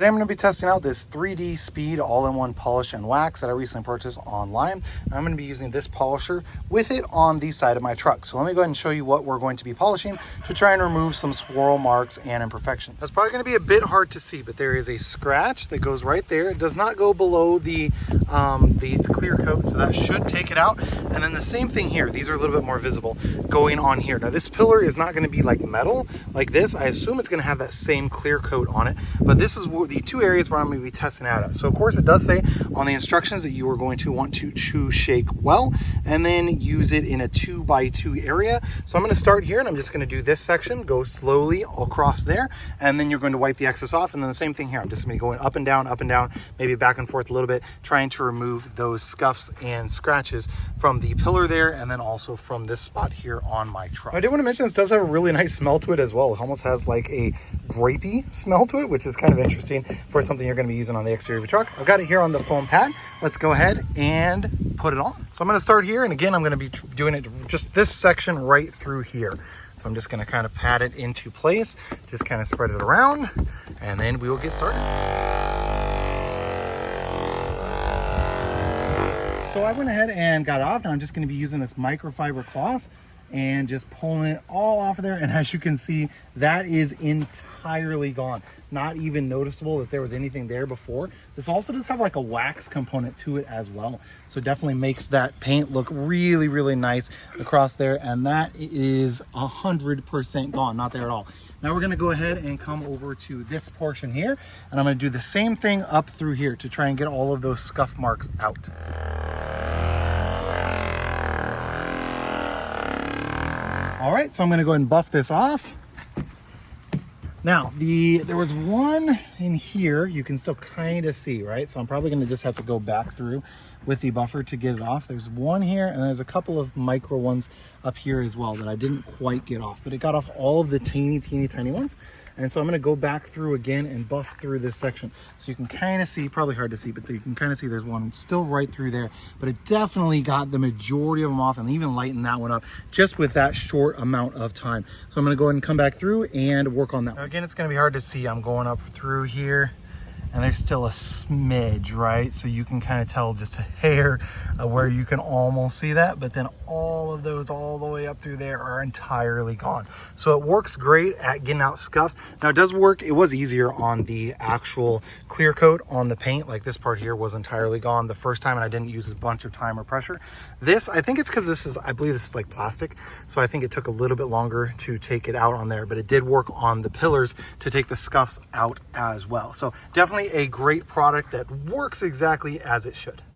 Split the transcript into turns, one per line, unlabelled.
Today I'm going to be testing out this 3D Speed all-in-one polish and wax that I recently purchased online. I'm going to be using this polisher with it on the side of my truck. So let me go ahead and show you what we're going to be polishing to try and remove some swirl marks and imperfections. That's probably going to be a bit hard to see, but there is a scratch that goes right there. It does not go below the clear coat, so that should take it out. And then the same thing here. These are a little bit more visible going on here. Now this pillar is not going to be like metal like this. I assume it's going to have that same clear coat on it, but this is the two areas where I'm going to be testing out at. So of course it does say on the instructions that you are going to want to shake well and then use it in a 2x2 area. So I'm going to start here and I'm just going to do this section, go slowly across there, and then you're going to wipe the excess off. And then the same thing here. I'm just going to be going up and down, maybe back and forth a little bit, trying to remove those scuffs and scratches from the pillar there and then also from this spot here on my truck. I did want to mention this does have a really nice smell to it as well. It almost has like a grapey smell to it, which is kind of interesting for something you're going to be using on the exterior of your truck. I've got it here on the foam pad. Let's go ahead and put it on. So I'm going to start here, and again I'm going to be doing it just this section right through here. So I'm just going to kind of pat it into place, just kind of spread it around, and then we will get started. So I went ahead and got it off. Now I'm just going to be using this microfiber cloth and just pulling it all off of there. And as you can see, that is entirely gone. Not even noticeable that there was anything there before. This also does have like a wax component to it as well. So it definitely makes that paint look really, really nice across there. And that is 100% gone, not there at all. Now we're gonna go ahead and come over to this portion here, and I'm gonna do the same thing up through here to try and get all of those scuff marks out. All right, so I'm gonna go ahead and buff this off. Now, there was one in here you can still kind of see, right? So I'm probably gonna just have to go back through with the buffer to get it off. There's one here, and there's a couple of micro ones up here as well that I didn't quite get off, but it got off all of the teeny ones. And so I'm gonna go back through again and buff through this section. So you can kind of see, probably hard to see, but you can kind of see there's one still right through there, but it definitely got the majority of them off and even lightened that one up just with that short amount of time. So I'm gonna go ahead and come back through and work on that. Now again, it's gonna be hard to see. I'm going up through here, and there's still a smidge, right? So you can kind of tell just a hair where you can almost see that, but then all of those all the way up through there are entirely gone. So it works great at getting out scuffs. Now it does work, it was easier on the actual clear coat on the paint. Like this part here was entirely gone the first time, and I didn't use a bunch of time or pressure. This, I think it's because this is, I believe this is like plastic. So I think it took a little bit longer to take it out on there, but it did work on the pillars to take the scuffs out as well. So definitely a great product that works exactly as it should.